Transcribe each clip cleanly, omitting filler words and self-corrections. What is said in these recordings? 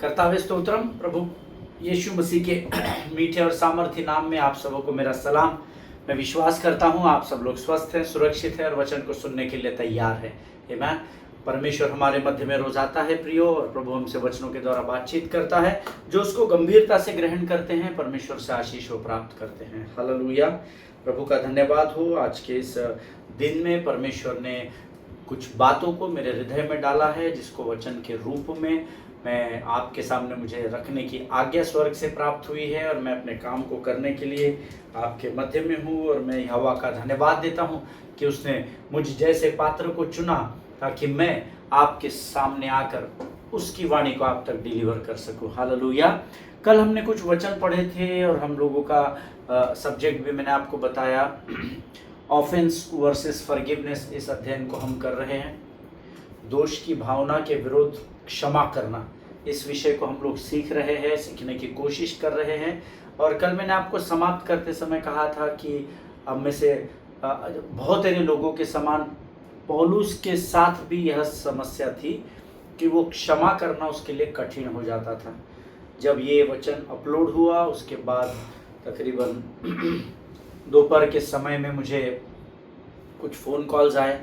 कर्तावे स्तोत्रम। प्रभु यीशु मसीह के मीठे और सामर्थ्य नाम में आप सबों को मेरा सलाम। मैं विश्वास करता हूँ आप सब लोग स्वस्थ हैं, सुरक्षित हैं और वचन को सुनने के लिए तैयार हैं। आमीन। परमेश्वर हमारे मध्य में रोज आता है प्रियो, और प्रभु हमसे वचनों के द्वारा बातचीत करता है। जो उसको गंभीरता से ग्रहण करते हैं परमेश्वर से आशीष को प्राप्त करते हैं। हालेलुया। प्रभु का धन्यवाद हो। आज के इस दिन में परमेश्वर ने कुछ बातों को मेरे हृदय में डाला है, जिसको वचन के रूप में मैं आपके सामने मुझे रखने की आज्ञा स्वर्ग से प्राप्त हुई है, और मैं अपने काम को करने के लिए आपके मध्य में हूँ। और मैं यहोवा का धन्यवाद देता हूँ कि उसने मुझ जैसे पात्र को चुना ताकि मैं आपके सामने आकर उसकी वाणी को आप तक डिलीवर कर सकूँ। हालेलुया। कल हमने कुछ वचन पढ़े थे और हम लोगों का सब्जेक्ट भी मैंने आपको बताया। ऑफेंस वर्सेस फॉरगिवनेस, इस अध्ययन को हम कर रहे हैं। दोष की भावना के विरुद्ध क्षमा करना, इस विषय को हम लोग सीख रहे हैं, सीखने की कोशिश कर रहे हैं। और कल मैंने आपको समाप्त करते समय कहा था कि अब में से बहुत सारे लोगों के समान पौलुस के साथ भी यह समस्या थी कि वो क्षमा करना उसके लिए कठिन हो जाता था। जब ये वचन अपलोड हुआ उसके बाद तकरीबन दोपहर के समय में मुझे कुछ फ़ोन कॉल्स आए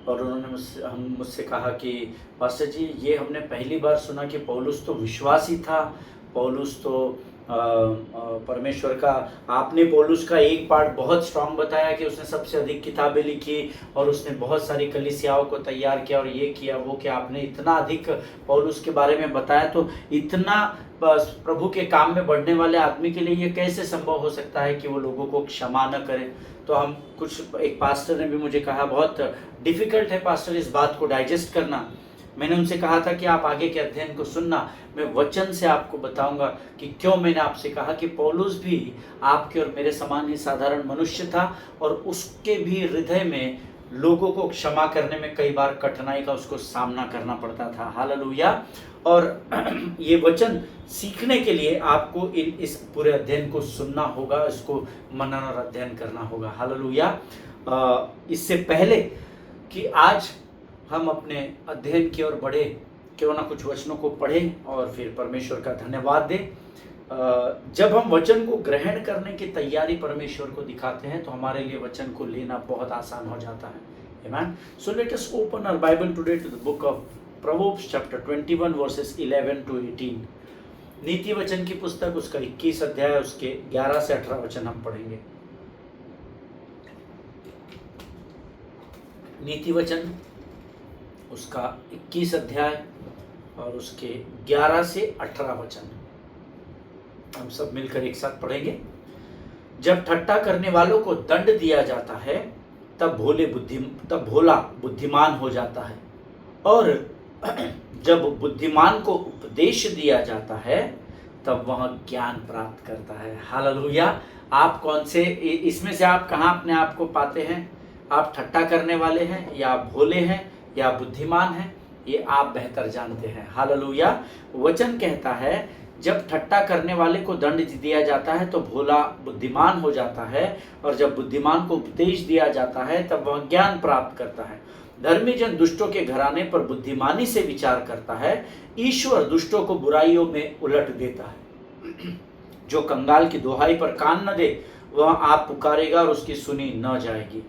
और उन्होंने मुझसे कहा कि पास्टर जी, ये हमने पहली बार सुना कि पौलुस तो विश्वासी था, पौलुस तो परमेश्वर का, आपने पौलुस का एक पार्ट बहुत स्ट्रांग बताया कि उसने सबसे अधिक किताबें लिखी और उसने बहुत सारी कलीसियाओं को तैयार किया और ये किया वो किया। आपने इतना अधिक पौलुस के बारे में बताया, तो इतना प्रभु के काम में बढ़ने वाले आदमी के लिए ये कैसे संभव हो सकता है कि वो लोगों को क्षमा न करे। तो हम कुछ, एक पास्टर ने भी मुझे कहा बहुत डिफ़िकल्ट है पास्टर इस बात को डाइजेस्ट करना। मैंने उनसे कहा था कि आप आगे के अध्ययन को सुनना, मैं वचन से आपको बताऊंगा कि क्यों मैंने आपसे कहा कि पौलुस भी आपके और मेरे समान ही साधारण मनुष्य था और उसके भी हृदय में लोगों को क्षमा करने में कई बार कठिनाई का उसको सामना करना पड़ता था। हालेलुया। और ये वचन सीखने के लिए आपको इस पूरे अध्ययन को सुनना होगा, इसको मनन और अध्ययन करना होगा। हालेलुया। इससे पहले कि आज हम अपने अध्ययन की ओर बढ़े, क्यों ना कुछ वचनों को पढ़ें और फिर परमेश्वर का धन्यवाद दें। जब हम वचन को ग्रहण करने की तैयारी परमेश्वर को दिखाते हैं तो हमारे लिए वचन को लेना बहुत आसान हो जाता है। आमीन। So let us open our Bible today to the book of Proverbs chapter 21 verses 11 to 18। नीति वचन की पुस्तक, उसका 21 अध्याय, उसके 11 से 18 वचन हम पढ़ेंगे। नीति वचन उसका 21 अध्याय और उसके 11 से 18 वचन हम सब मिलकर एक साथ पढ़ेंगे। जब ठट्टा करने वालों को दंड दिया जाता है तब भोला बुद्धिमान हो जाता है, और जब बुद्धिमान को उपदेश दिया जाता है तब वह ज्ञान प्राप्त करता है। हालेलुया। आप कौन से इसमें से आप कहाँ अपने आप को पाते हैं? आप ठट्टा करने वाले हैं या भोले हैं या बुद्धिमान हैं? ये आप बेहतर जानते हैं। हालेलुया। वचन कहता है जब ठट्टा करने वाले को दंड दिया जाता है तो भोला बुद्धिमान हो जाता है, और जब बुद्धिमान को उपदेश दिया जाता है तब वह ज्ञान प्राप्त करता है। धर्मी जन दुष्टों के घराने पर बुद्धिमानी से विचार करता है, ईश्वर दुष्टों को बुराइयों में उलट देता है। जो कंगाल की दुहाई पर कान न दे वह आप पुकारेगा और उसकी सुनी न जाएगी।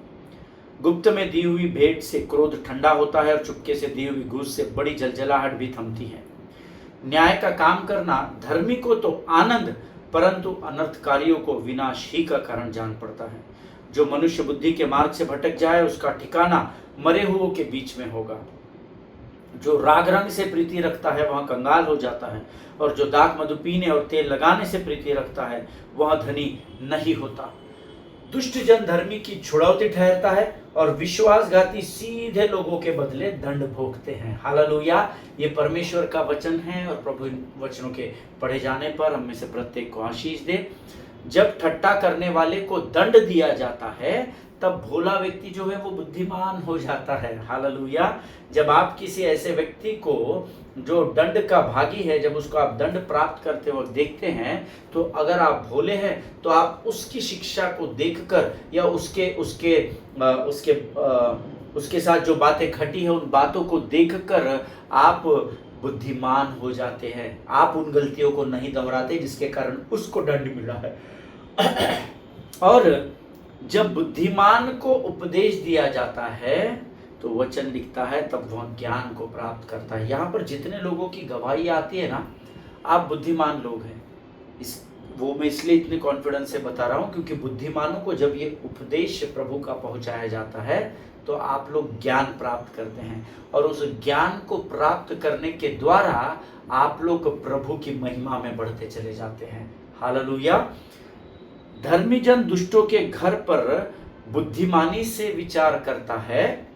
गुप्त में दी हुई भेंट से क्रोध ठंडा होता है और चुपके से दी हुई घूस से बड़ी जलजलाहट भी थमती है। न्याय का काम करना धर्मी को तो आनंद, परंतु अनर्थकारियों को विनाश ही का कारण जान पड़ता है। जो मनुष्य बुद्धि के मार्ग से भटक जाए उसका ठिकाना मरे हुओं के बीच में होगा। जो राग रंग से प्रीति रखता है वह कंगाल हो जाता है, और जो दाख मधु पीने और तेल लगाने से प्रीति रखता है वह धनी नहीं होता। दुष्ट जन धर्मी की छुड़ौती ठहरता है, और विश्वासघाती सीधे लोगों के बदले दंड भोगते हैं। हालेलुया। ये परमेश्वर का वचन है, और प्रभु इन वचनों के पढ़े जाने पर हम में से प्रत्येक को आशीष दे। जब ठट्टा करने वाले को दंड दिया जाता है तब भोला व्यक्ति जो है वो बुद्धिमान हो जाता है। हालेलुया। जब आप किसी ऐसे व्यक्ति को जो दंड का भागी है, जब उसको आप दंड प्राप्त करते वक्त देखते हैं, तो अगर आप भोले हैं तो आप उसकी शिक्षा को देखकर या उसके साथ जो बातें घटी है उन बातों को देखकर आप बुद्धिमान हो जाते हैं। आप उन गलतियों को नहीं दोहराते जिसके कारण उसको दंड मिला है। और जब बुद्धिमान को उपदेश दिया जाता है तो वचन लिखता है तब वह ज्ञान को प्राप्त करता है। यहाँ पर जितने लोगों की गवाही आती है ना, आप बुद्धिमान लोग हैं। वो मैं इसलिए इतने कॉन्फिडेंस से बता रहा हूँ क्योंकि बुद्धिमानों को जब ये उपदेश प्रभु का पहुंचाया जाता है तो आप लोग ज्ञान प्राप्त करते हैं, और उस ज्ञान को प्राप्त करने के द्वारा आप लोग प्रभु की महिमा में बढ़ते चले जाते हैं। हालेलुया। धर्मी जन दुष्टों के घर पर बुद्धिमानी से विचार करता है,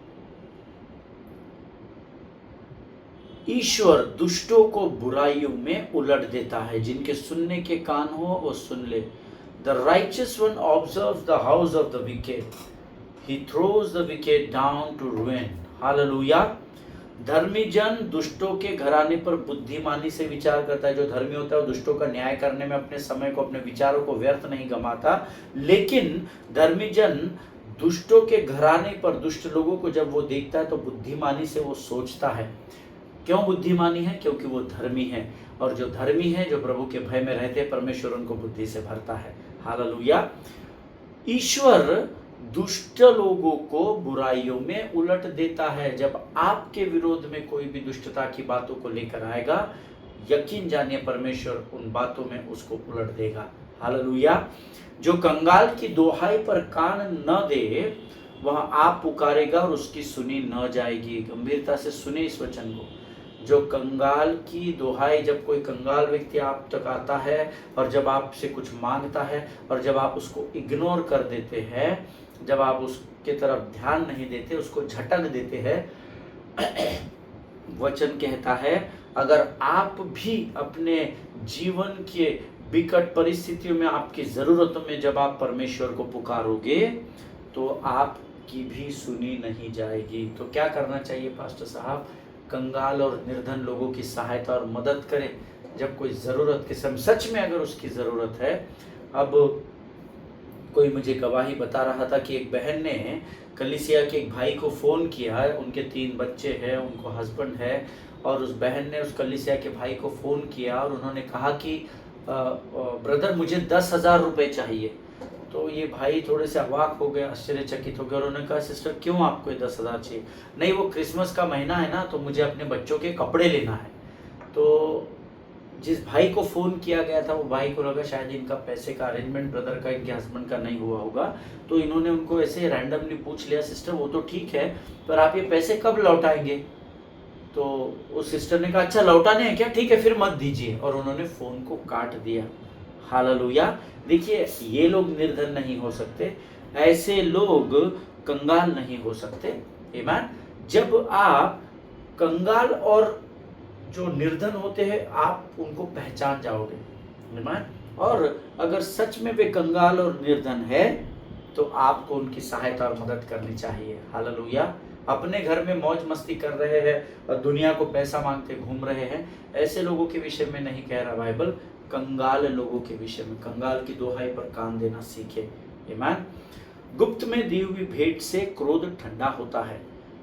ईश्वर दुष्टों को बुराइयों में उलट देता है। जिनके सुनने के कान हो वो सुन ले। The righteous one observes the house of the wicked, he throws the wicked down to ruin. Hallelujah. धर्मी जन दुष्टों के घराने पर बुद्धिमानी से विचार करता है। जो धर्मी होता है वो दुष्टों का न्याय करने में अपने समय को, अपने विचारों को व्यर्थ नहीं गंवाता। लेकिन धर्मी जन दुष्टों के घराने पर, दुष्ट लोगों को जब वो देखता है तो बुद्धिमानी से वो सोचता है। क्यों बुद्धिमानी है? क्योंकि वो धर्मी है, और जो धर्मी है, जो प्रभु के भय में रहते हैं, परमेश्वर उनको बुद्धि से भरता है। हालेलुया। ईश्वर दुष्ट लोगों को बुराइयों में उलट देता है। जब आपके विरोध में कोई भी दुष्टता की बातों को लेकर आएगा, यकीन जानिए परमेश्वर उन बातों में उसको उलट देगा। हालेलुया। जो कंगाल की दोहाई पर कान न दे वह आप पुकारेगा और उसकी सुनी न जाएगी। गंभीरता से सुने इस वचन को। जो कंगाल की दोहाई, जब कोई कंगाल व्यक्ति आप तक आता है और जब आपसे कुछ मांगता है और जब आप उसको इग्नोर कर देते हैं, जब आप उसके तरफ ध्यान नहीं देते, उसको झटक देते हैं, वचन कहता है अगर आप भी अपने जीवन के विकट परिस्थितियों में, आपकी जरूरतों में जब आप परमेश्वर को पुकारोगे तो आपकी भी सुनी नहीं जाएगी। तो क्या करना चाहिए पास्टर साहब? कंगाल और निर्धन लोगों की सहायता और मदद करें जब कोई ज़रूरत के समय, सच में अगर उसकी ज़रूरत है। अब कोई मुझे गवाही बता रहा था कि एक बहन ने कलीसिया के एक भाई को फ़ोन किया, उनके 3 बच्चे हैं, उनको हस्बैंड है, और उस बहन ने उस कलीसिया के भाई को फ़ोन किया और उन्होंने कहा कि ब्रदर मुझे 10,000 रुपये चाहिए। तो ये भाई थोड़े से अवाक हो गए, आश्चर्यचकित हो गए, और उन्होंने कहा सिस्टर क्यों आपको 10,000 चाहिए? नहीं, वो क्रिसमस का महीना है ना, तो मुझे अपने बच्चों के कपड़े लेना है। तो जिस भाई को फ़ोन किया गया था वो भाई को लगा शायद इनका पैसे का अरेंजमेंट ब्रदर का, इनके हस्बैंड का नहीं हुआ होगा, तो इन्होंने उनको ऐसे रैंडमली पूछ लिया, सिस्टर वो तो ठीक है पर आप ये पैसे कब लौटाएंगे? तो उस सिस्टर ने कहा अच्छा लौटाने हैं क्या, ठीक है फिर मत दीजिए, और उन्होंने फ़ोन को काट दिया। हालेलुया। देखिए ये लोग निर्धन नहीं हो सकते, ऐसे लोग कंगाल नहीं हो सकते। आमीन। जब आप कंगाल और जो निर्धन होते हैं आप उनको पहचान जाओगे। आमीन। और अगर सच में वे कंगाल और निर्धन है तो आपको उनकी सहायता और मदद करनी चाहिए। हालेलुया। अपने घर में मौज मस्ती कर रहे हैं और दुनिया को पैसा मांगते घूम रहे हैं, ऐसे लोगों के विषय में नहीं कह रहा बाइबल, कंगाल लोगों के विषय में। कंगाल की दोहाई पर कान देना सीखे। आमीन। गुप्त में दी हुई भेंट से क्रोध ठंडा होता है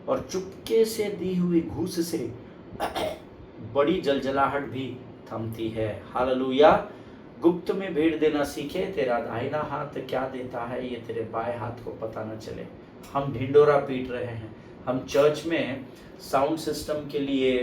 और चुपके से दी हुई घूस से बड़ी जलजलाहट भी थमती है। हालेलुया। गुप्त में भेंट देना सीखे, तेरा दाहिना हाथ क्या देता है ये तेरे बाएं हाथ को पता न चले। हम ढिंडोरा पीट रहे हैं, हम चर्च में साउंड सिस्टम के लिए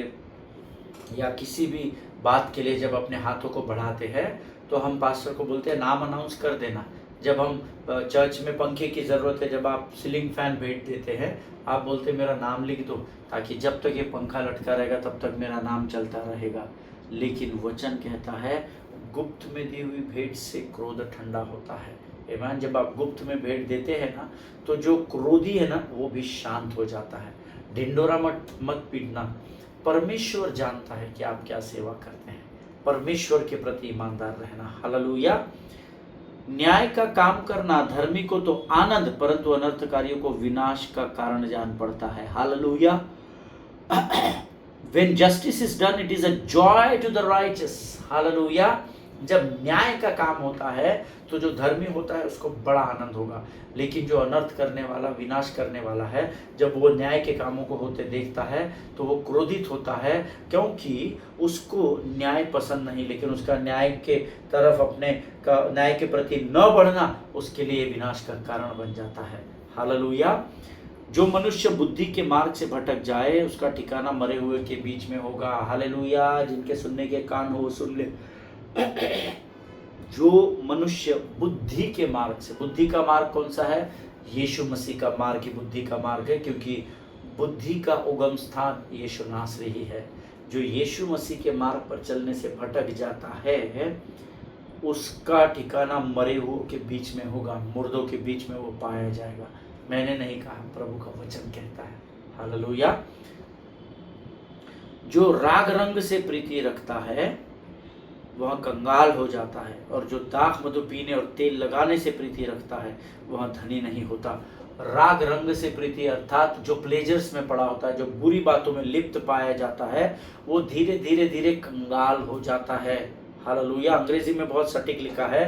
या किसी भी बात के लिए जब अपने हाथों को बढ़ाते हैं तो हम पास्टर को बोलते हैं नाम अनाउंस कर देना। जब हम चर्च में पंखे की ज़रूरत है, जब आप सीलिंग फैन भेंट देते हैं, आप बोलते हैं मेरा नाम लिख दो, ताकि जब तक ये पंखा लटका रहेगा तब तक मेरा नाम चलता रहेगा। लेकिन वचन कहता है गुप्त में दी हुई भेंट से क्रोध ठंडा होता है। आमीन। जब आप गुप्त में भेंट देते हैं ना तो जो क्रोधी है ना वो भी शांत हो जाता है। ढिंडोरा मत पीटना। परमेश्वर जानता है कि आप क्या सेवा करते हैं। परमेश्वर के प्रति ईमानदार रहना। हालेलुया। न्याय का काम करना धर्मी को तो आनंद, परंतु अनर्थकारियों को विनाश का कारण जान पड़ता है। Hallelujah. When justice is done, it is a joy to the righteous. Hallelujah. जब न्याय का काम होता है तो जो धर्मी होता है उसको बड़ा आनंद होगा, लेकिन जो अनर्थ करने वाला, विनाश करने वाला है, जब वो न्याय के कामों को होते देखता है तो वो क्रोधित होता है, क्योंकि उसको न्याय पसंद नहीं, लेकिन उसका न्याय के तरफ अपने का न्याय के प्रति न बढ़ना उसके लिए विनाश का कारण बन जाता है। हालेलुया। जो मनुष्य बुद्धि के मार्ग से भटक जाए उसका ठिकाना मरे हुए के बीच में होगा। हालेलुया। जिनके सुनने के कान हो वो सुन ले। जो मनुष्य बुद्धि के मार्ग से, बुद्धि का मार्ग कौन सा है? यीशु मसीह का मार्ग ही बुद्धि का मार्ग है, क्योंकि बुद्धि का उगम स्थान यीशु नासरी ही है। जो यीशु मसीह के मार्ग पर चलने से भटक जाता है उसका ठिकाना मरे हुओं के बीच में होगा, मुर्दों के बीच में वो पाया जाएगा। मैंने नहीं कहा, प्रभु का वचन कहता है। हालेलुया। जो राग रंग से प्रीति रखता है वह कंगाल हो जाता है, और जो दाख मधु पीने और तेल लगाने से प्रीति रखता है वह धनी नहीं होता। राग रंग से प्रीति अर्थात जो प्लेजर्स में पड़ा होता है, जो बुरी बातों में लिप्त पाया जाता है, वो धीरे धीरे धीरे कंगाल हो जाता है। हालेलुया। अंग्रेजी में बहुत सटीक लिखा है,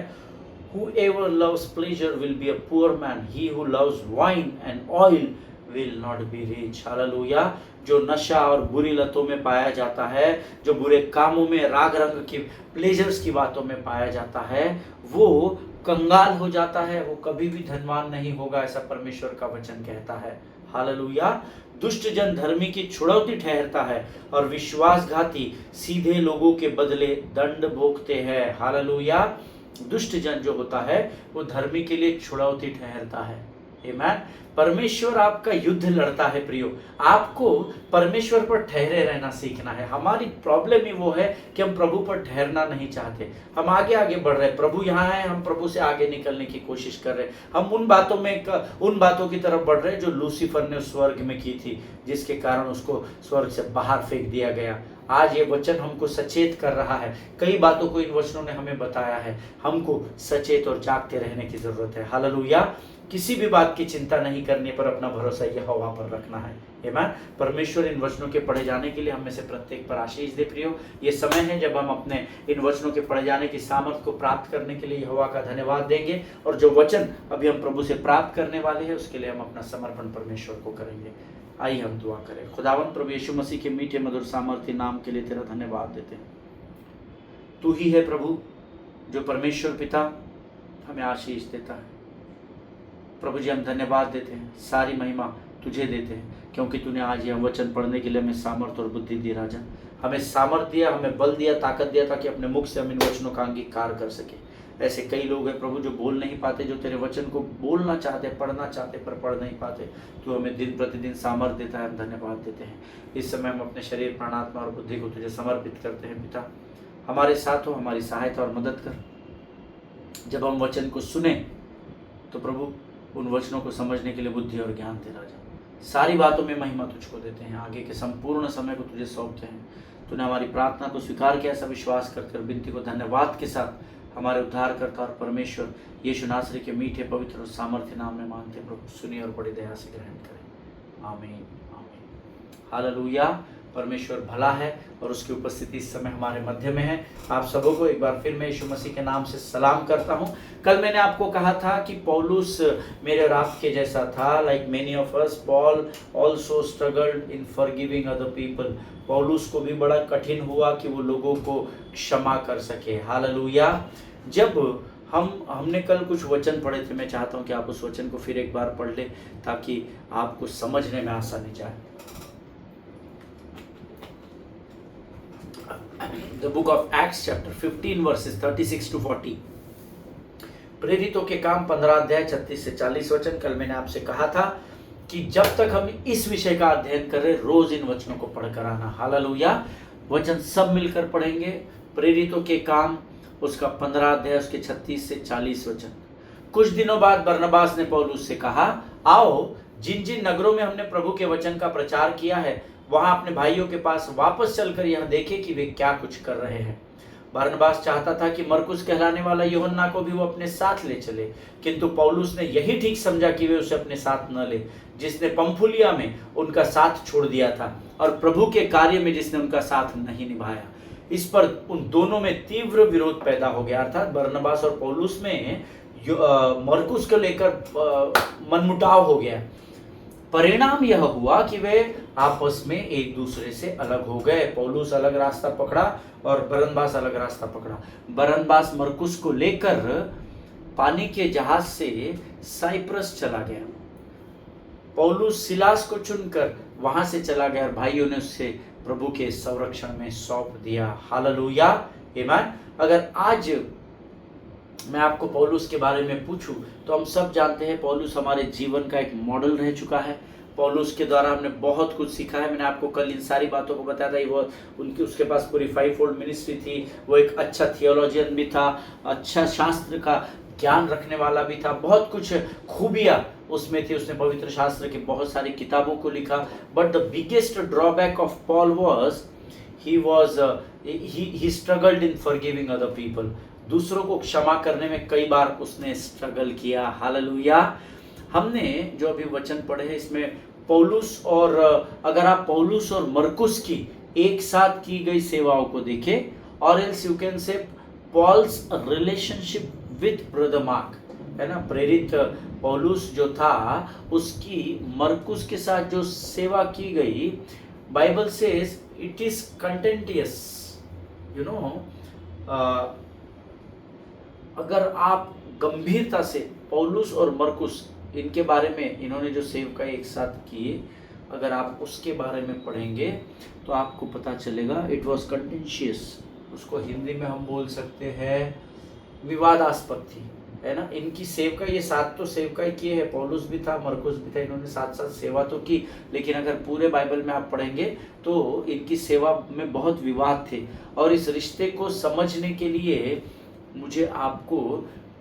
Whoever loves pleasure will be a poor man. He who loves wine and oil will not be rich. Hallelujah. जो नशा और बुरी लतों में पाया जाता है, जो बुरे कामों में, राग रंग की प्लेजर्स की बातों में पाया जाता है, वो कंगाल हो जाता है, वो कभी भी धनवान नहीं होगा, ऐसा परमेश्वर का वचन कहता है। हालेलुया। दुष्ट जन धर्मी की छुड़ौती ठहरता है, और विश्वासघाती सीधे लोगों के बदले दंड भोगते हैं। हालेलुया। दुष्ट जन जो होता है वो धर्मी के लिए छुड़ौती ठहरता है। आमीन। परमेश्वर आपका युद्ध लड़ता है प्रियो। आपको परमेश्वर पर ठहरे रहना सीखना है। हमारी प्रॉब्लम ही वो है कि हम प्रभु पर ठहरना नहीं चाहते। हम आगे आगे बढ़ रहे, प्रभु यहाँ है, हम प्रभु से आगे निकलने की कोशिश कर रहे, हम उन बातों की तरफ बढ़ रहे जो लूसीफर ने स्वर्ग में की थी, जिसके कारण उसको स्वर्ग से बाहर फेंक दिया गया। आज ये वचन हमको सचेत कर रहा है। कई बातों को इन वचनों ने हमें बताया है। हमको सचेत और जागते रहने की जरूरत है। हालेलुया। किसी भी बात की चिंता नहीं करने पर अपना भरोसा यहोवा पर रखना है। आमीन। परमेश्वर इन वचनों के पढ़े जाने के लिए हम में से प्रत्येक पर आशीष दे प्रियो। ये समय है जब हम अपने इन वचनों के पढ़े जाने की सामर्थ को प्राप्त करने के लिए यहोवा का धन्यवाद देंगे, और जो वचन अभी हम प्रभु से प्राप्त करने वाले हैं उसके लिए हम अपना समर्पण परमेश्वर को करेंगे। आइए हम दुआ करें। खुदावंद प्रभु यीशु मसीह के मीठे मधुर सामर्थ्य नाम के लिए तेरा धन्यवाद देते हैं। तू ही है प्रभु जो परमेश्वर पिता हमें आशीष देता है। प्रभु जी हम धन्यवाद देते हैं, सारी महिमा तुझे देते हैं, क्योंकि तूने आज ये वचन पढ़ने के लिए हमें सामर्थ्य और बुद्धि दी राजा। हमें सामर्थ्य दिया, हमें बल दिया, ताकत दिया, ताकि अपने मुख से हम इन वचनों का अंगीकार कर सके। ऐसे कई लोग हैं प्रभु जो बोल नहीं पाते, जो तेरे वचन को बोलना चाहते, पढ़ना चाहते, पर पढ़ नहीं पाते। तू हमें दिन प्रतिदिन सामर्थ्य देता है, हम धन्यवाद देते हैं। इस समय हम अपने शरीर, प्राणात्मा और बुद्धि को तुझे समर्पित करते हैं। पिता हमारे साथ हो, हमारी सहायता और मदद कर। जब हम वचन को सुने तो प्रभु उन वचनों को समझने के लिए बुद्धि और ज्ञान दे राजा। सारी बातों में महिमा तुझको देते हैं। आगे के संपूर्ण समय को तुझे सौंपते हैं। तूने हमारी प्रार्थना को स्वीकार किया, ऐसा विश्वास करते और विनती को धन्यवाद के साथ हमारे उद्धारकर्ता और परमेश्वर यीशु नासरी के मीठे, पवित्र और सामर्थ्य नाम में मांगते प्रभु सुनिए और बड़ी दया से ग्रहण करें। आमीन आमीन। हालेलुया। परमेश्वर भला है और उसकी उपस्थिति इस समय हमारे मध्य में है। आप सबों को एक बार फिर मैं यीशु मसीह के नाम से सलाम करता हूं। कल मैंने आपको कहा था कि पौलुस मेरे और आपके जैसा था। Like many of us, Paul also struggled in forgiving other people. पौलुस को भी बड़ा कठिन हुआ कि वो लोगों को क्षमा कर सके। हालेलुया। जब हमने कल कुछ वचन पढ़े थे, मैं चाहता हूं कि आप उस वचन को फिर एक बार पढ़ लें ताकि आपको समझने में आसानी जाए। The book of Acts chapter 15 verses 36 to 40। प्रेरितों के काम 15 अध्याय 36 से 40 वचन। कल मैंने आपसे कहा था कि जब तक हम इस विषय का अध्ययन करें रोज इन वचनों को पढ़कर आना। हालेलुया। वचन सब मिलकर पढ़ेंगे। प्रेरितों के काम उसका 15 अध्याय उसके 36 से 40 वचन। कुछ दिनों बाद बरनबास ने पौलुस से कहा, आओ जिन जिन नगरों में हमने प्रभु के वचन का प्रचार किया है वहां अपने भाइयों के पास वापस चलकर यह देखें कि वे क्या कुछ कर रहे हैं। बरनबास चाहता था कि मरकुस कहलाने वाला यूहन्ना को भी वो अपने साथ ले चले, किंतु पौलुस ने यही ठीक समझा कि वे उसे अपने साथ न ले, जिसने पंफुलिया में उनका साथ छोड़ दिया था और प्रभु के कार्य में जिसने उनका साथ नहीं निभाया। इस पर उन दोनों में तीव्र विरोध पैदा हो गया, अर्थात बरनबास और पौलुस में मरकुस को लेकर मनमुटाव हो गया। परिणाम यह हुआ कि वे आपस में एक दूसरे से अलग हो गए। पौलुस अलग रास्ता पकड़ा और बरनबास अलग रास्ता पकड़ा। बरनबास मरकुस को लेकर पानी के जहाज से साइप्रस चला गया। पौलुस सिलास को चुनकर वहां से चला गया और भाइयों ने उससे प्रभु के संरक्षण में सौंप दिया। हालेलुया, आमीन। अगर आज मैं आपको पौलुस के बारे में पूछूं तो हम सब जानते हैं पौलुस हमारे जीवन का एक मॉडल रह चुका है। पौलुस के द्वारा हमने बहुत कुछ सीखा है। मैंने आपको कल इन सारी बातों को बताया था। वो उसके पास पूरी 5-fold मिनिस्ट्री थी। वो एक अच्छा थियोलॉजियन भी था, अच्छा शास्त्र का ज्ञान रखने वाला भी था, बहुत कुछ खूबियां उसमें थी। उसने पवित्र शास्त्र की बहुत सारी किताबों को लिखा। But the biggest drawback of Paul was he struggled in forgiving other people. दूसरों को क्षमा करने में कई बार उसने स्ट्रगल किया। हालेलुया। हमने जो अभी वचन पढ़े हैं इसमें पौलुस और अगर आप पौलुस और मरकुस की एक साथ की गई सेवाओं को देखें, और else you can see Paul's relationship with brother Mark, है ना। प्रेरित पौलुस जो था उसकी मरकुस के साथ जो सेवा की गई, Bible says it is contentious, you know. अगर आप गंभीरता से पौलुस और मरकुस इनके बारे में, इन्होंने जो सेवकाई एक साथ किए, अगर आप उसके बारे में पढ़ेंगे तो आपको पता चलेगा इट वॉज कंटेंशियस। उसको हिंदी में हम बोल सकते हैं विवादास्पद थी, है ना। इनकी सेवकाई, ये साथ तो सेवकाई किए हैं, पौलुस भी था, मरकुस भी था, इन्होंने साथ साथ सेवा तो की, लेकिन अगर पूरे बाइबल में आप पढ़ेंगे तो इनकी सेवा में बहुत विवाद थे। और इस रिश्ते को समझने के लिए मुझे आपको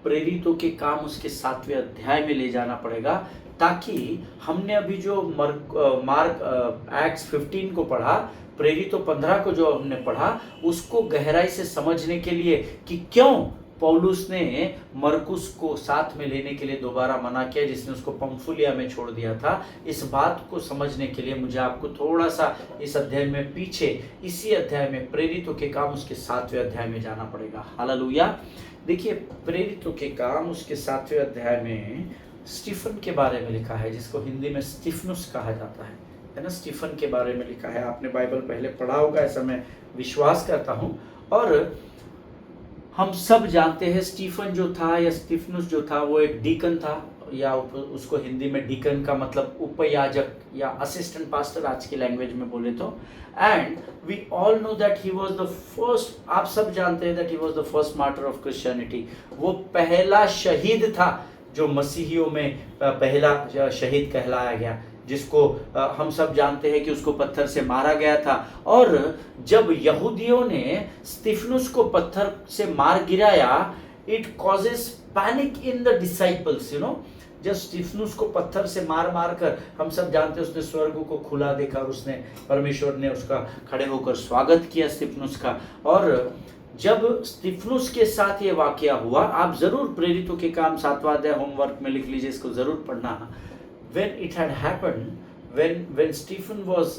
प्रेरितों के काम उसके 7वें अध्याय में ले जाना पड़ेगा, ताकि हमने अभी जो मार्क एक्ट्स 15 को पढ़ा, प्रेरितों 15 को जो हमने पढ़ा, उसको गहराई से समझने के लिए कि क्यों पौलुस ने मरकुस को साथ में लेने के लिए दोबारा मना किया, जिसने उसको पंफुलिया में छोड़ दिया था। इस बात को समझने के लिए मुझे आपको थोड़ा सा इस अध्याय में पीछे, इसी अध्याय में प्रेरितों के काम उसके 7वें अध्याय में जाना पड़ेगा। हालेलुया। देखिए, प्रेरितों के काम उसके 7वें अध्याय में स्टीफन के बारे में लिखा है, जिसको हिंदी में स्टीफनुस कहा जाता है ना। स्टीफन के बारे में लिखा है। आपने बाइबल पहले पढ़ा होगा, ऐसा मैं विश्वास करता हूँ। और हम सब जानते हैं स्टीफन जो था या स्टीफनुस जो था वो एक डीकन था, या उसको हिंदी में डीकन का मतलब उपयाजक या असिस्टेंट पास्टर आज की लैंग्वेज में बोले तो। And we all know that he was the first, आप सब जानते हैं that he was the first martyr of Christianity. वो पहला शहीद था जो मसीहियों में पहला शहीद कहलाया गया, जिसको हम सब जानते हैं कि उसको पत्थर से मारा गया था। और जब यहूदियों ने स्टीफनुस को पत्थर से मार गिराया, it causes panic in the disciples, you know. जब स्टीफनुस को पत्थर से मार मार कर, हम सब जानते हैं उसने स्वर्ग को खुला देखा, और उसने, परमेश्वर ने उसका खड़े होकर स्वागत किया स्टीफनुस का। और जब स्टीफनुस के साथ ये वाकया हुआ, आप जरूर प्रेरितों के काम 7वां अध्याय होमवर्क में लिख लीजिए, इसको जरूर पढ़ना। When it had happened, when Stephen was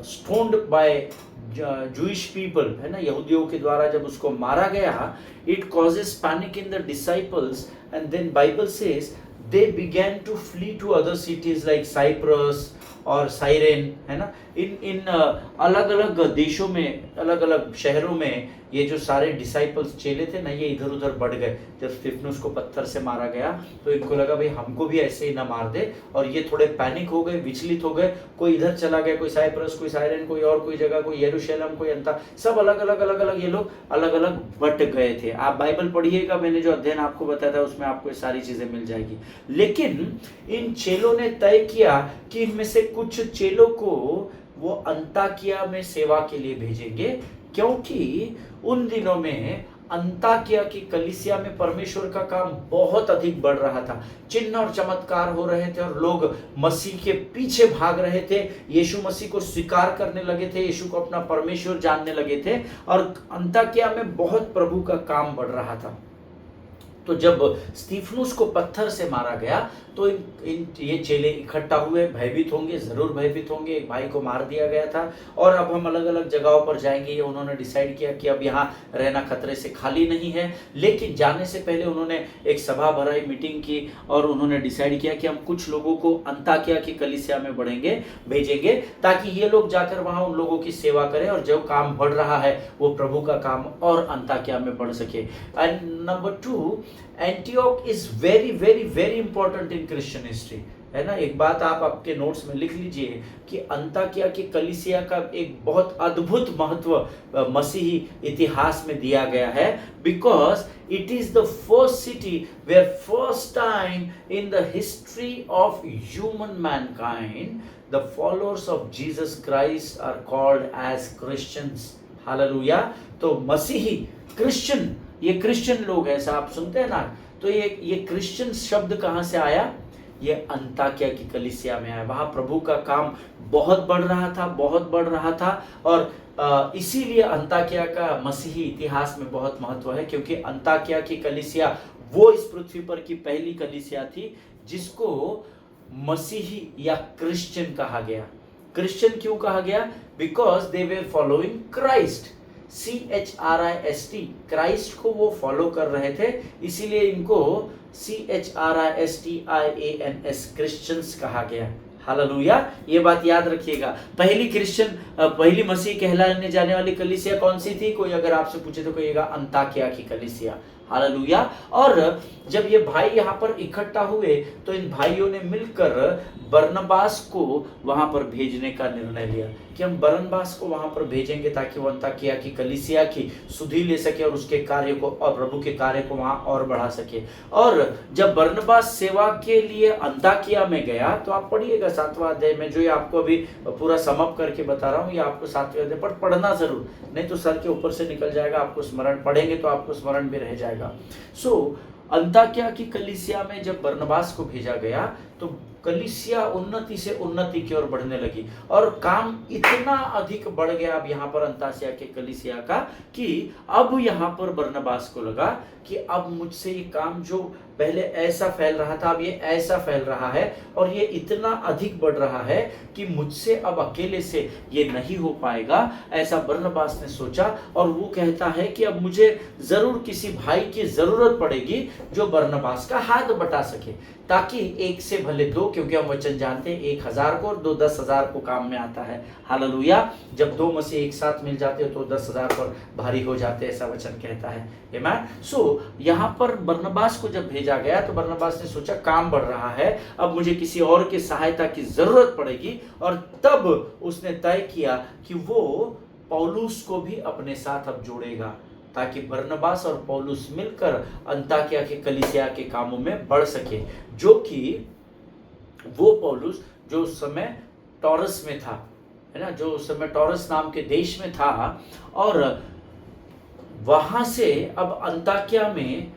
stoned by Jewish people, है ना, यहूदियों के द्वारा जब उसको मारा गया, it causes panic in the disciples, and then Bible says they began to flee to other cities like Cyprus और साइरेन, है ना। इन अलग अलग देशों में, अलग अलग शहरों में ये जो सारे डिसाइपल्स, चेले थे ना, ये इधर उधर बढ़ गए। जब स्टीफनुस को पत्थर से मारा गया तो इनको लगा भाई हमको भी ऐसे ही ना मार दे, और ये थोड़े पैनिक हो गए, विचलित हो गए। कोई इधर चला गया, कोई साइप्रस, कोई साइरेन, कोई और कोई जगह, कोई यरूशलेम, कोई अंता, सब अलग अलग ये लोग अलग अलग बट गए थे। आप बाइबल पढ़िएगा, मैंने जो अध्ययन आपको बताया था उसमें आपको ये सारी चीजें मिल जाएगी। लेकिन इन चेलों ने तय किया कि इनमें से कुछ चेलों को वो अंताकिया में सेवा के लिए भेजेंगे, क्योंकि उन दिनों में अंताकिया की कलीसिया में परमेश्वर का काम बहुत अधिक बढ़ रहा था। चिन्ह और चमत्कार हो रहे थे और लोग मसीह के पीछे भाग रहे थे, यीशु मसीह को स्वीकार करने लगे थे, यीशु को अपना परमेश्वर जानने लगे थे, और अंताकिया में बहुत प्रभु का काम बढ़ रहा था। तो जब स्तीफनुस को पत्थर से मारा गया तो ये चेले इकट्ठा हुए, भयभीत होंगे, जरूर भयभीत होंगे, एक भाई को मार दिया गया था और अब हम अलग अलग जगहों पर जाएंगे। ये उन्होंने डिसाइड किया कि अब यहाँ रहना खतरे से खाली नहीं है। लेकिन जाने से पहले उन्होंने एक सभा भराई, मीटिंग की और उन्होंने डिसाइड किया कि हम कुछ लोगों को अंताकिया की कलीसिया में भेजेंगे ताकि ये लोग जाकर वहां उन लोगों की सेवा करें और जो काम बढ़ रहा है वो प्रभु का काम और अंताकिया में बढ़ सके। And number 2, Antioch is very very very important in Christian history, है ना। एक बात आप आपके नोट्स में लिख लीजिए कि अंताकिया की कलीसिया का एक बहुत अद्भुत महत्व मसीही इतिहास में दिया गया है, because it is the first city where first time in the history of human mankind the followers of Jesus Christ are called as Christians. Hallelujah. तो मसीही क्रिश्चियन, ये क्रिश्चियन लोग हैं, ऐसा आप सुनते हैं ना। तो ये क्रिश्चियन शब्द कहाँ से आया? ये अंताकिया की कलीसिया में आया। वहाँ प्रभु का काम बहुत बढ़ रहा था और इसीलिए अंताकिया का मसीही इतिहास में बहुत महत्व है, क्योंकि अंताकिया की कलीसिया वो इस पृथ्वी पर की पहली कलीसिया थी जिसको मसीही या क्रिश्चियन कहा गया। क्रिश्चियन क्यों कहा गया? Because they were following Christ, CHRIST, Christ को वो फॉलो कर रहे थे, इसीलिए इनको CHRISTIANS क्रिश्चियंस कहा गया। हालेलुया। ये बात याद रखिएगा। पहली मसीह कहलाने जाने वाली कलीसिया कौन सी थी? कोई अगर आपसे पूछे तो कहिएगा अंताकिया की कलीसिया। हालेलुया। और जब ये भाई यहाँ पर इकट्ठा हुए तो इन भाइयों ने मिलकर बरनबास को वहां पर भेजने का निर्णय लिया कि हम बरनबास को वहां पर भेजेंगे ताकि वो अंताकिया की कलीसिया की सुधि ले सके और उसके कार्य को और प्रभु के कार्य को वहां और बढ़ा सके। और जब बरनबास सेवा के लिए अंताकिया में गया तो आप पढ़िएगा 7वां अध्याय में, जो ये आपको अभी पूरा समअप करके बता रहा हूँ, ये आपको 7वें अध्याय पर पढ़ना जरूर, नहीं तो सर के ऊपर से निकल जाएगा, आपको स्मरण पढ़ेंगे तो आपको स्मरण भी रह जाएगा। सो अंताकिया की कलीसिया में जब बरनबास को भेजा गया तो कलीसिया उन्नति से उन्नति की ओर बढ़ने लगी और काम इतना अधिक बढ़ गया अब यहाँ पर अंताकिया के कलीसिया का कि अब यहाँ पर बरनबास को लगा कि अब मुझसे ये काम जो पहले ऐसा फैल रहा था अब ये ऐसा फैल रहा है और ये इतना अधिक बढ़ रहा है कि मुझसे अब अकेले से ये नहीं हो पाएगा, ऐसा बरनबास ने सोचा। और वो कहता है कि अब मुझे जरूर किसी भाई की जरूरत पड़ेगी जो बरनबास का हाथ बटा सके, ताकि एक से भले दो, क्योंकि हम वचन जानते हैं 1000 को और 2 10,000 को काम में आता है। हालेलुया। जब 2 मसीह एक साथ मिल जाते हैं तो 10,000 पर भारी हो जाते हैं, ऐसा वचन कहता है। आमीन। सो यहाँ पर बरनबास को जब भेजा गया तो बरनबास ने सोचा काम बढ़ रहा है, अब मुझे किसी और की सहायता की जरूरत पड़ेगी, और तब उसने तय किया कि वो पौलुस को भी अपने साथ अब जोड़ेगा ताकि बरनबास और पौलुस मिलकर अंताकिया के कलीसिया के कामों में बढ़ सके, जो कि वो पौलुस जो उस समय टॉरस में था, है ना, जो उस समय टॉरस नाम के देश में था। और वहां से अब अंताकिया में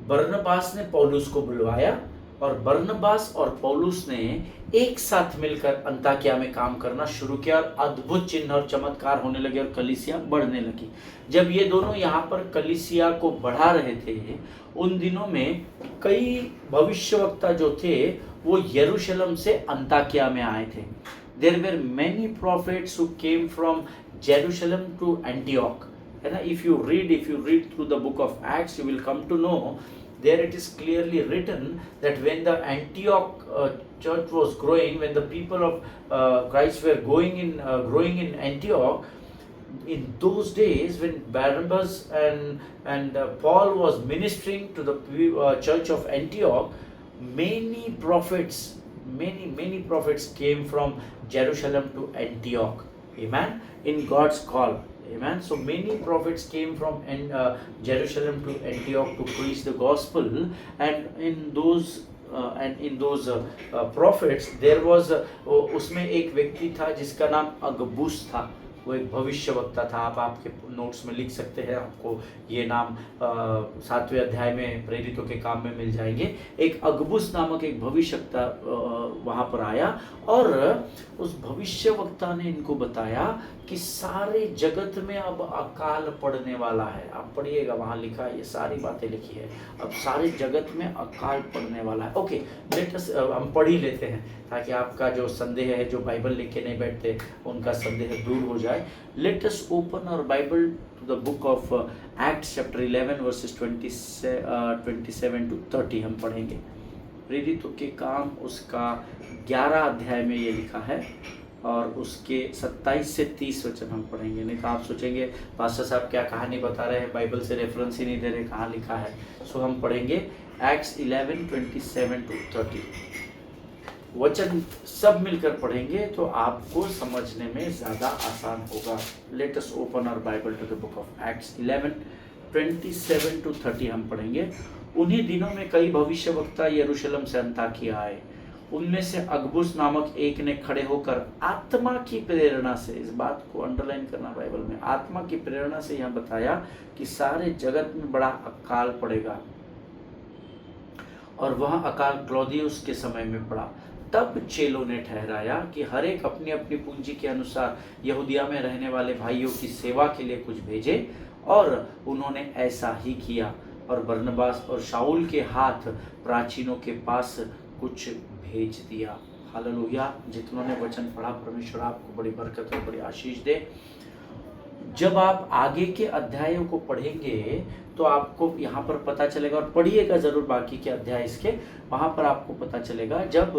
बरनबास ने पौलुस को बुलवाया और बरनबास और पौलुस ने एक साथ मिलकर अंताकिया में काम करना शुरू किया और अद्भुत चिन्ह और चमत्कार होने लगे और कलीसिया बढ़ने लगी। जब ये दोनों यहाँ पर कलीसिया को बढ़ा रहे थे, उन दिनों में कई भविष्यवक्ता जो थे वो यरूशलेम से अंताकिया में आए थे। There were many prophets who came from Jerusalem to Antioch. And if you read through the book of Acts, you will come to know there it is clearly written that when the Antioch church was growing, when the people of Christ were growing in Antioch, in those days when Barnabas and Paul was ministering to the church of Antioch, many prophets came from Jerusalem to Antioch. Amen. In God's call. Amen. So many prophets came from Jerusalem to Antioch to preach the gospel, and in those prophets there was उसमें एक व्यक्ति था जिसका नाम अगबुस था। वो एक भविष्यवक्ता था। आप आपके नोट्स में लिख सकते हैं, आपको ये नाम 7वें अध्याय में प्रेरितों के काम में मिल जाएंगे। एक अगबुस नामक एक भविष्यवक्ता वहाँ पर आया और उस भविष्यवक्ता ने इनको बताया कि सारे जगत में अब अकाल पड़ने वाला है। आप पढ़िएगा, वहाँ लिखा है, ये सारी बातें लिखी है, अब सारे जगत में अकाल पड़ने वाला है। ओके, लेट अस हम पढ़ ही लेते हैं ताकि आपका जो संदेह है, जो बाइबल लेके नहीं बैठते उनका संदेह दूर हो जाए। Let us open our Bible to the book of Acts chapter 11 verses 27 to 30 हम पढ़ेंगे। प्रेरितों के काम उसका 11 अध्याय में ये लिखा है और उसके 27 से 30 वचन हम पढ़ेंगे। नहीं तो आप सोचेंगे पास्टर साहब क्या कहानी बता रहे हैं, बाइबल से रेफरेंस ही नहीं दे रहे, कहाँ लिखा है। सो हम पढ़ेंगे एक्ट्स 11 27 to 30 वचन सब मिलकर पढ़ेंगे तो आपको समझने में ज़्यादा आसान होगा। Let us open our Bible to the book of Acts 11 27 to 30 हम पढ़ेंगे। उन्हीं दिनों में कई भविष्यवक्ता यरूशलेम से अंताकिया आए। उनमें से अगबुस नामक एक ने खड़े होकर आत्मा की प्रेरणा से, इस बात को अंडरलाइन करना बाइबल में, आत्मा की प्रेरणा से यह बताया कि सारे जगत में बड़ा अकाल पड़ेगा। और वह अकाल क्लौदियुस के समय में पड़ा। तब चेलों ने ठहराया कि हर एक अपनी अपनी पूंजी के अनुसार यहूदिया में रहने वाले भाइयों की सेवा के लिए कुछ भेजे, और उन्होंने ऐसा ही किया। और बरनबास और शाऊल के हाथ प्राचीनों के पास कुछ भेज दिया। हालेलुया। जितनों ने वचन पढ़ा, परमेश्वर आपको बड़ी बरकत और बड़ी आशीष दे। जब आप आगे के अध्यायों को पढ़ेंगे तो आपको यहाँ पर पता चलेगा, और पढ़िएगा जरूर बाकी के अध्याय इसके, वहाँ पर आपको पता चलेगा जब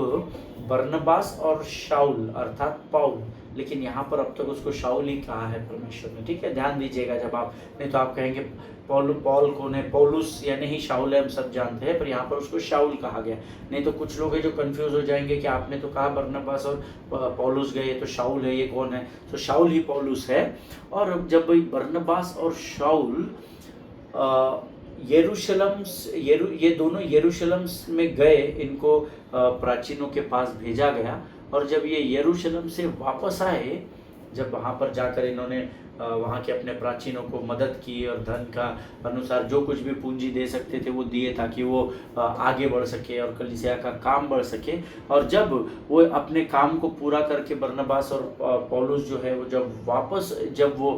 बरनबास और शाऊल अर्थात पौल, लेकिन यहाँ पर अब तक उसको शाऊल ही कहा है परमेश्वर ने, ठीक है, ध्यान दीजिएगा। जब आप, नहीं तो आप कहेंगे पौल कौन है, पौलुस या नहीं शाऊल है, हम सब जानते हैं, पर यहाँ पर उसको शाऊल कहा गया। नहीं तो कुछ लोग हैं जो कंफ्यूज हो जाएंगे कि आपने तो कहा बरनबास और पौलुस गए तो शाऊल है, ये कौन है? तो शाऊल ही पौलुस है। और जब बरनबास और शाऊल यरूशलेम ये दोनों यरूशलेम में गए, इनको प्राचीनों के पास भेजा गया। और जब ये यरूशलेम से वापस आए, जब वहाँ पर जाकर इन्होंने वहाँ के अपने प्राचीनों को मदद की और धन का अनुसार जो कुछ भी पूंजी दे सकते थे वो दिए, ताकि वो आगे बढ़ सके और कलीसिया का काम बढ़ सके। और जब वो अपने काम को पूरा करके बरनबास और पौलुस जो है वो जब वो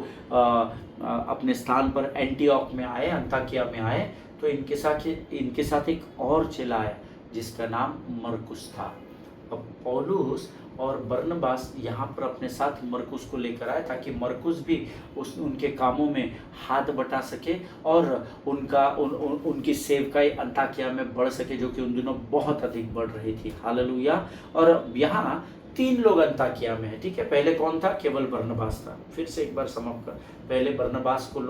अपने स्थान पर एंटियोक में आए, अंताकिया में आए, तो इनके साथ एक और चेला आया जिसका नाम मरकुस था। अब पौलुस और बरनबास यहाँ पर अपने साथ मरकुस को लेकर आए ताकि मरकुस भी उनके कामों में हाथ बटा सके और उनकी सेवकाई अंताकिया में बढ़ सके, जो कि उन दिनों बहुत अधिक बढ़ रही थी। हालेलुया। और यहाँ 3 लोग अंताकिया में है, ठीक है। पहले कौन था? केवल बरनबास था। फिर से एक बार समझ कर, पहले बरनबास को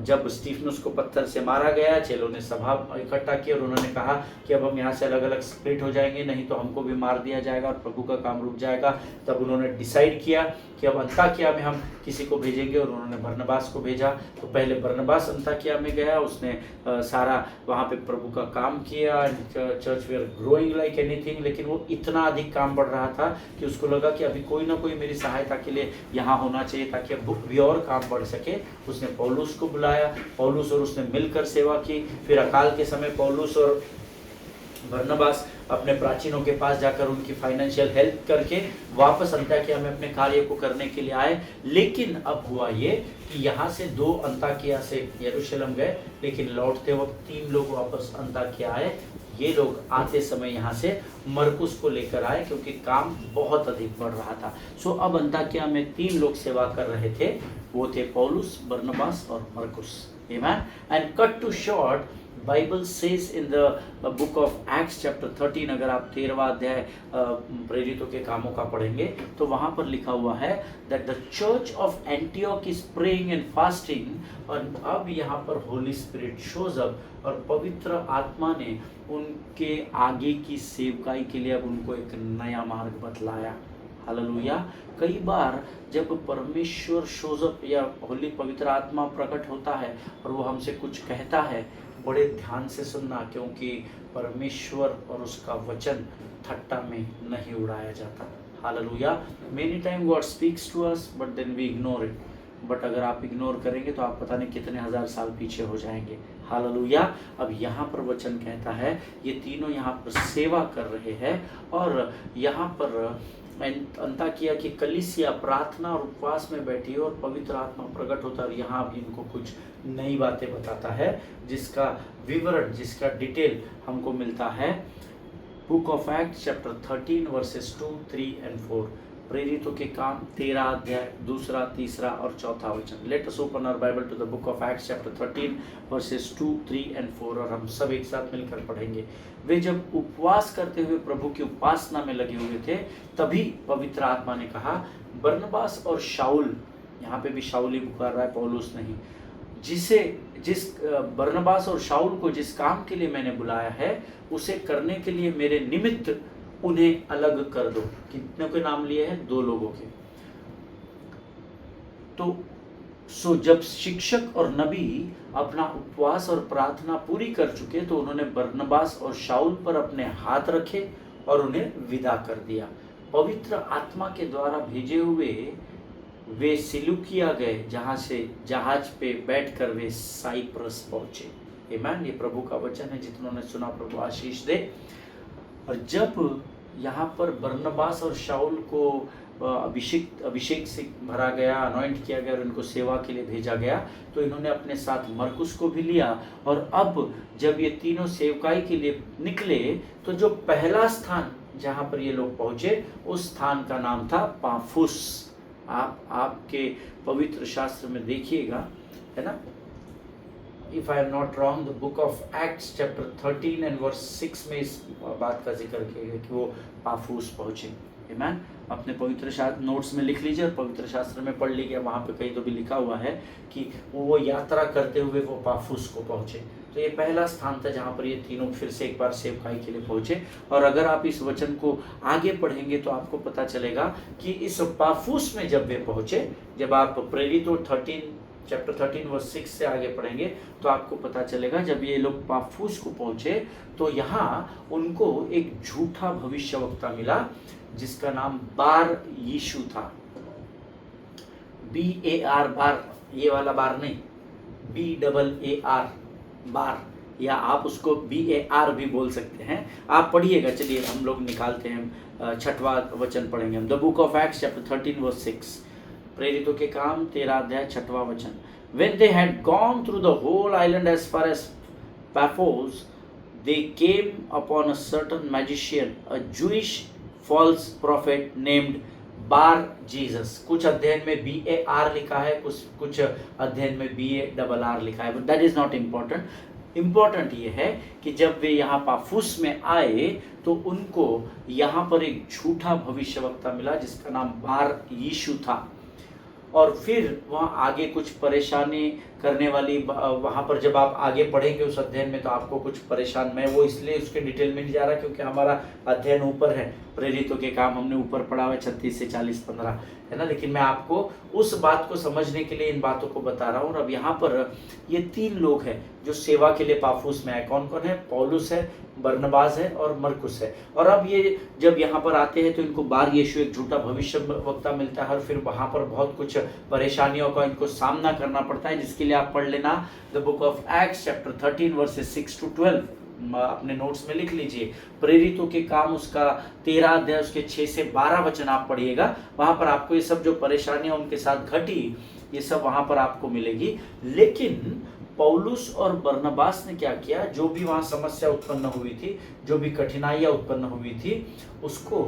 जब स्टीफनुस को पत्थर से मारा गया, चेलों ने सभा इकट्ठा की और उन्होंने कहा कि अब हम यहाँ से अलग अलग स्प्लिट हो जाएंगे, नहीं तो हमको भी मार दिया जाएगा और प्रभु का काम रुक जाएगा। तब उन्होंने डिसाइड किया कि अब अंताकिया में हम किसी को भेजेंगे, और उन्होंने बरनबास को भेजा। तो पहले बरनबास अंताकिया में गया, उसने सारा वहाँ पे प्रभु का काम किया। Church were growing like anything, लेकिन वो इतना अधिक काम बढ़ रहा था कि उसको लगा कि अभी कोई ना कोई मेरी सहायता के लिए यहाँ होना चाहिए ताकि अब भी और काम बढ़ सके। उसने पौलुस को बुलाया, पौलुस और उसने मिलकर सेवा की। फिर अकाल के समय पौलुस और बरनबास अपने प्राचीनों के पास जाकर उनकी फाइनेंशियल हेल्प करके वापस अंताकिया में अपने कार्य को करने के लिए आए। लेकिन अब हुआ ये कि यहाँ से 2 अंताकिया से यरूशलेम गए, लेकिन लौटते वक्त 3 लोग वापस अंताकिया आए। ये लोग आते समय यहाँ से मरकुस को लेकर आए क्योंकि काम बहुत अधिक बढ़ रहा था। सो अब अंताकिया में 3 लोग सेवा कर रहे थे, वो थे पौलुस, बरनबास और मरकुस। Amen. And cut to short, Bible says in the book of Acts chapter 13, अगर आप 13वां अध्याय प्रेरितों के कामों का पढ़ेंगे तो वहाँ पर लिखा हुआ है that the church of Antioch is praying and fasting. और अब यहाँ पर होली स्पिरिट शोज अप, और पवित्र आत्मा ने उनके आगे की सेवकाई के लिए अब उनको एक नया मार्ग बतलाया। हालेलुया। कई बार जब परमेश्वर शोज अप या होली पवित्र आत्मा प्रकट होता है और वो हमसे कुछ कहता है, बड़े ध्यान से सुनना, क्योंकि परमेश्वर और उसका वचन ठट्टा में नहीं उड़ाया जाता। Hallelujah. Many time God speaks to us but then we ignore it. But अगर आप इग्नोर करेंगे तो आप पता नहीं कितने हजार साल पीछे हो जाएंगे। हालेलुया। अब यहाँ पर वचन कहता है ये तीनों यहाँ पर सेवा कर रहे हैं, और यहाँ पर अंताकिया की कलीसिया प्रार्थना और उपवास में बैठी है और पवित्र आत्मा प्रकट होता है, और यहाँ भी इनको कुछ नई बातें बताता है जिसका विवरण, जिसका डिटेल हमको मिलता है book of act chapter 13 verses 2, 3 and 4। प्रेरितों के काम 13 अध्याय 2, 3 और 4 वचन। Let us open our Bible to the book of Acts chapter 13 verses 2, 3 and 4, और हम सब एक साथ मिलकर पढ़ेंगे। वे जब उपवास करते हुए प्रभु की उपासना में लगे हुए थे, तभी पवित्र आत्मा ने कहा, बरनबास और शाऊल, यहाँ पे भी शाऊल ही पुकार रहा है, पौलुस नहीं, जिस बरनबास और शाऊल को जिस काम के लिए मैंने बुलाया है उसे करने के लिए मेरे निमित्त उन्हें अलग कर दो। कितने के नाम लिए हैं? 2 लोगों के। तो जब शिक्षक और नबी अपना उपवास और प्रार्थना पूरी कर चुके तो उन्होंने बरनबास और शाऊल पर अपने हाथ रखे और उन्हें विदा कर दिया। पवित्र आत्मा के द्वारा भेजे हुए वे सिलूकिया गए, जहां से जहाज पे बैठकर वे साइप्रस पहुंचे। आमीन। ये प्रभु का वचन है, जिन्होंने सुना प्रभु आशीष दे। और जब यहाँ पर बरनबास और शाऊल को अभिषेक से भरा गया, अनॉइंट किया गया और इनको सेवा के लिए भेजा गया, तो इन्होंने अपने साथ मरकुस को भी लिया। और अब जब ये तीनों सेवकाई के लिए निकले तो जो पहला स्थान जहाँ पर ये लोग पहुँचे उस स्थान का नाम था पाफुस। आपके पवित्र शास्त्र में देखिएगा, है ना, if I am not wrong, the book of Acts chapter 13 and verse 6 में इस बात का जिक्र किया गया कि वो पाफूस पहुंचे। आमीन। अपने पवित्र शास्त्र नोट्स में लिख लीजिए और पवित्र शास्त्र में पढ़ लीजिए, वहाँ पे कहीं तो भी लिखा हुआ है कि वो यात्रा करते हुए वो पाफूस को पहुंचे। तो ये पहला स्थान था जहाँ पर ये तीनों फिर से एक बार सेवकाई के लिए पहुंचे। और अगर आप इस वचन को आगे पढ़ेंगे तो आपको पता चलेगा कि इस पाफूस में जब वे पहुंचे, जब आप प्रेरितों चैप्टर 13 वर्स 6 से आगे पढ़ेंगे तो आपको पता चलेगा, जब ये लोग पाफूस को पहुंचे तो यहाँ उनको एक झूठा भविष्यवक्ता मिला जिसका नाम बार यीशु था। BAR, बार, ये वाला बार नहीं, BAAR, बार, या आप उसको BAR भी बोल सकते हैं। आप पढ़िएगा। चलिए हम लोग निकालते हैं, 6वां वचन पढ़ेंगे हम। The book of Acts chapter 13 verse 6, प्रेरितों के काम 13 अध्याय 6वां वचन। When they had gone through the whole island as far as Paphos, they came upon a certain magician, a Jewish false prophet named Bar Jesus। कुछ अध्ययन में BAR लिखा है, कुछ अध्ययन में BARR लिखा है, but that is not important। Important ये है कि जब वे यहाँ पाफूस में आए तो उनको यहाँ पर एक झूठा भविष्यवक्ता मिला जिसका नाम बार यीशु था। और फिर वहाँ आगे कुछ परेशानी करने वाली, वहाँ पर जब आप आगे पढ़ेंगे उस अध्ययन में तो आपको कुछ परेशान, मैं वो इसलिए उसके डिटेल में नहीं जा रहा क्योंकि हमारा अध्ययन ऊपर है, प्रेरितों के काम हमने ऊपर पढ़ा हुआ है 36 से 40, 15, है ना। लेकिन मैं आपको उस बात को समझने के लिए इन बातों को बता रहा हूँ। और अब यहाँ पर ये 3 लोग हैं जो सेवा के लिए पाफूस में आए। कौन कौन है? पौलुस है, बरनबास है और मरकुस है। और अब ये जब यहाँ पर आते हैं तो इनको बार यीशु, एक झूठा भविष्यवक्ता मिलता है और फिर वहाँ पर बहुत कुछ परेशानियों का इनको सामना करना पड़ता है, जिसके लिए आप पढ़ लेना the book of Acts chapter 13 versus 6 to 12, अपने नोट्स में लिख लीजिए। प्रेरितों के काम उसका 13 अध्याय उसके 6 से 12 वचन आप पढ़िएगा। वहां पर आपको ये सब जो परेशानियां उनके साथ घटी ये सब वहां पर आपको मिलेगी। लेकिन पौलुस और बरनबास ने क्या किया, जो भी वहां समस्या उत्पन्न हुई थी, जो भी कठिनाइयां उत्पन्न हुई थी, उसको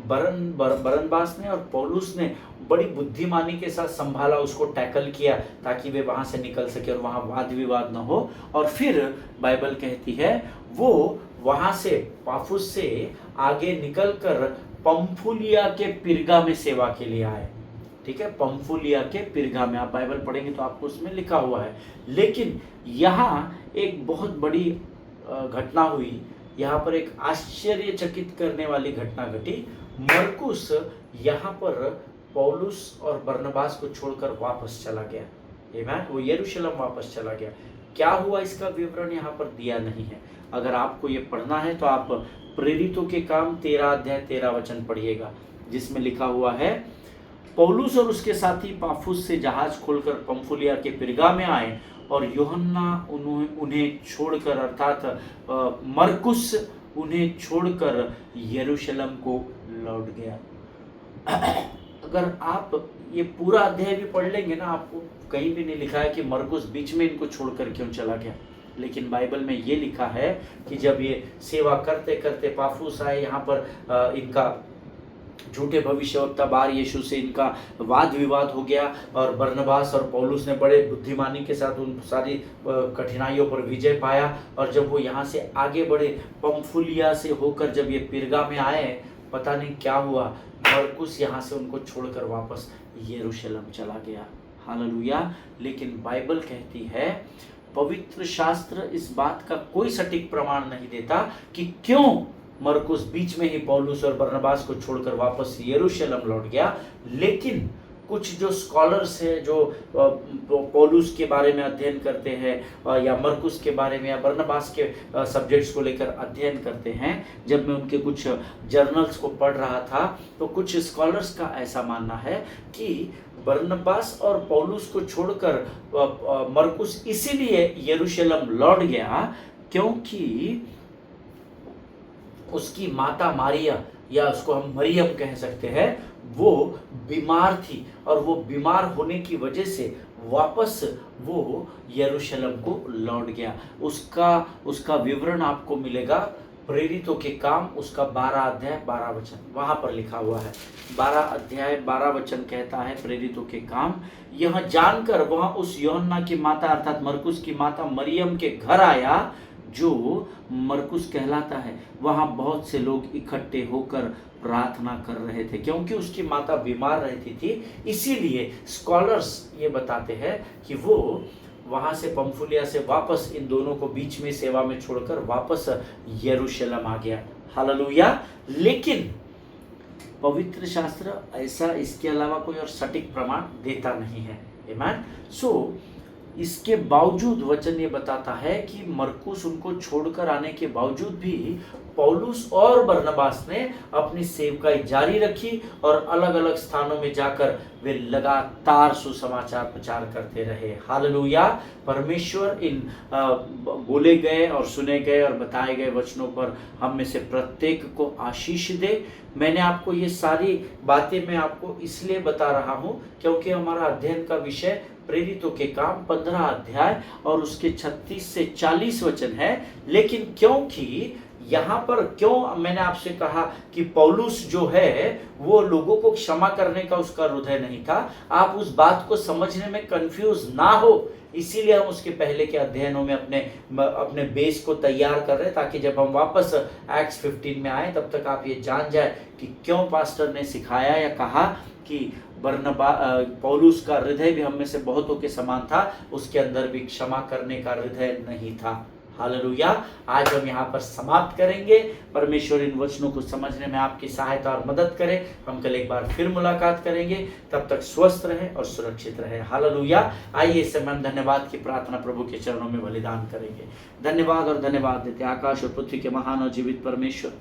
बरनबास ने और पौलुस ने बड़ी बुद्धिमानी के साथ संभाला, उसको टैकल किया ताकि वे वहां से निकल सके और वहां वाद विवाद न हो। और फिर बाइबल कहती है वो वहां से पाफुस से आगे निकलकर पंफुलिया के पिरगा में सेवा के लिए आए। ठीक है, पंफुलिया के पिरगा में आप बाइबल पढ़ेंगे तो आपको उसमें लिखा हुआ है। लेकिन यहाँ एक बहुत बड़ी घटना हुई, यहाँ पर एक आश्चर्यचकित करने वाली घटना घटी। मरकुस यहाँ पर पौलुस और बरनबास को छोड़कर वापस चला गया। आमीन, वो यरूशलेम वापस चला गया। क्या हुआ इसका विवरण यहाँ पर दिया नहीं है। अगर आपको ये पढ़ना है तो आप प्रेरितों के काम 13 अध्याय 13 वचन पढ़िएगा, जिसमें लिखा हुआ है पौलुस और उसके साथी पाफुस से जहाज खोलकर पंफुलिया के पिरगा में आए और यूहन्ना उन्हें छोड़कर अर्थात मरकुस उन्हें छोड़कर यरूशलेम को लौट गया। अगर आप ये पूरा अध्याय भी पढ़ लेंगे ना, आपको कहीं भी नहीं लिखा है कि मरकुस बीच में इनको छोड़कर क्यों चला गया, लेकिन बाइबल में ये लिखा है कि जब ये सेवा करते करते पाफुस आए, यहाँ पर इनका झूठे भविष्यवक्ता बार यीशु से इनका वाद विवाद हो गया और बरनबास और पौलुस ने बड़े बुद्धिमानी के साथ उन सारी कठिनाइयों पर विजय पाया। और जब वो यहाँ से आगे बढ़े, पंफुलिया से होकर जब ये पिरगा में आए, पता नहीं क्या हुआ, मरकुस यहाँ से उनको छोड़कर वापस यरूशलेम चला गया। हालेलुया। लेकिन बाइबल कहती है, पवित्र शास्त्र इस बात का कोई सटीक प्रमाण नहीं देता कि क्यों मरकुस बीच में ही पौलुस और बरनबास को छोड़कर वापस यरूशलेम लौट गया। लेकिन कुछ जो स्कॉलर्स हैं, जो पौलुस के बारे में अध्ययन करते हैं या मरकुस के बारे में या बरनबास के सब्जेक्ट्स को लेकर अध्ययन करते हैं, जब मैं उनके कुछ जर्नल्स को पढ़ रहा था तो कुछ स्कॉलर्स का ऐसा मानना है कि बरनबास और पौलुस को छोड़कर मरकुस इसीलिए यरूशलेम लौट गया क्योंकि उसकी माता मारिया, या उसको हम मरियम कह सकते हैं, वो बीमार थी और वो बीमार होने की वजह से वापस वो यरूशलेम को लौट गया। उसका विवरण आपको मिलेगा प्रेरितों के काम, उसका 12 अध्याय 12 वचन, वहां पर लिखा हुआ है। 12 अध्याय 12 वचन कहता है प्रेरितों के काम, यह जानकर वह उस यूहन्ना की माता अर्थात मरकुस की माता मरियम के घर आया जो मरकुस कहलाता है। वहां बहुत से लोग इकट्ठे होकर प्रार्थना कर रहे थे क्योंकि उसकी माता बीमार रहती थी। इसीलिए स्कॉलर्स ये बताते हैं कि वो वहां से पंफुलिया से वापस इन दोनों को बीच में सेवा में छोड़कर वापस यरूशलेम आ गया। हालेलुया। लेकिन पवित्र शास्त्र ऐसा इसके अलावा कोई और सटीक प्रमाण देता नहीं है। आमीन। सो इसके बावजूद वचन ये बताता है कि मरकुस उनको छोड़कर आने के बावजूद भी पौलुस और बरनबास ने अपनी सेवकाई जारी रखी और अलग अलग स्थानों में जाकर वे लगातार सुसमाचार प्रचार करते रहे। हालेलुया। परमेश्वर इन बोले गए और सुने गए और बताए गए वचनों पर हम में से प्रत्येक को आशीष दे। मैंने आपको ये सारी बातें मैं आपको इसलिए बता रहा हूँ क्योंकि हमारा अध्ययन का विषय प्रेरितों के काम 15 अध्याय और उसके 36 से 40 वचन है। लेकिन क्योंकि यहाँ पर क्यों मैंने आपसे कहा कि पौलुस जो है वो लोगों को क्षमा करने का उसका हृदय नहीं था, आप उस बात को समझने में कंफ्यूज ना हो, इसीलिए हम उसके पहले के अध्ययनों में अपने बेस को तैयार कर रहे हैं ताकि जब हम वापस एक्ट्स 15 में आए तब तक आप ये जान जाए कि क्यों पास्टर ने सिखाया या कहा कि पौलुस का हृदय भी हम में से बहुतों के समान था, उसके अंदर भी क्षमा करने का हृदय नहीं था। हालेलुया। आज हम यहाँ पर समाप्त करेंगे। परमेश्वर इन वचनों को समझने में आपकी सहायता और मदद करे। हम कल एक बार फिर मुलाकात करेंगे, तब तक स्वस्थ रहे और सुरक्षित रहे। हालेलुया। आइए इस समय हम धन्यवाद की प्रार्थना प्रभु के चरणों में बलिदान करेंगे। धन्यवाद और धन्यवाद देते आकाश और पृथ्वी के महान और जीवित परमेश्वर,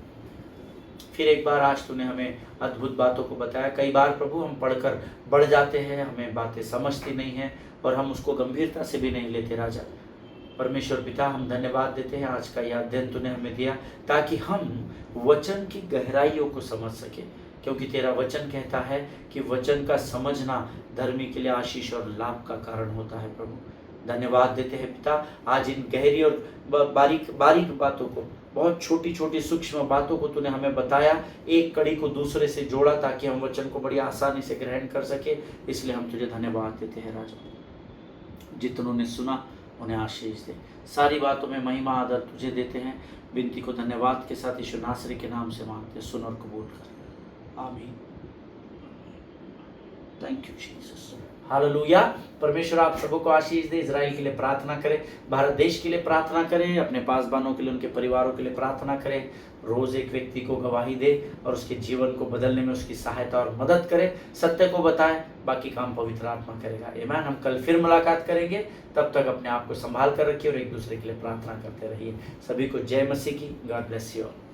फिर एक बार आज तूने हमें अद्भुत बातों को बताया। कई बार प्रभु हम पढ़कर बढ़ जाते हैं, हमें बातें समझती नहीं है और हम उसको गंभीरता से भी नहीं लेते। राजा परमेश्वर पिता, हम धन्यवाद देते हैं आज का यह अध्ययन तूने हमें दिया ताकि हम वचन की गहराइयों को समझ सके, क्योंकि तेरा वचन कहता है कि वचन का समझना धर्मी के लिए आशीष और लाभ का कारण होता है। प्रभु धन्यवाद देते हैं पिता, आज इन गहरी और बारीक बारीक बातों को, बहुत छोटी छोटी सूक्ष्म बातों को तूने हमें बताया, एक कड़ी को दूसरे से जोड़ा ताकि हम वचन को बड़ी आसानी से ग्रहण कर सके। इसलिए हम तुझे धन्यवाद देते हैं राजा। जितनों ने सुना उन्हें आशीष दे। सारी बातों में महिमा आदर तुझे देते हैं। विनती को धन्यवाद के साथ यीशु नासरी के नाम से मांगते, सुन और कबूल कर। आमीन। Thank you Jesus. हालेलुया। परमेश्वर आप सबको को आशीष दे। इजराइल के लिए प्रार्थना करें, भारत देश के लिए प्रार्थना करें, अपने पासबानों के लिए, उनके परिवारों के लिए प्रार्थना करें। रोज एक व्यक्ति को गवाही दे और उसके जीवन को बदलने में उसकी सहायता और मदद करे, सत्य को बताए, बाकी काम पवित्र आत्मा करेगा। आमीन। हम कल फिर मुलाकात करेंगे, तब तक अपने आप को संभाल कर रखिए और एक दूसरे के लिए प्रार्थना करते रहिए। सभी को जय मसीह की। God bless you all.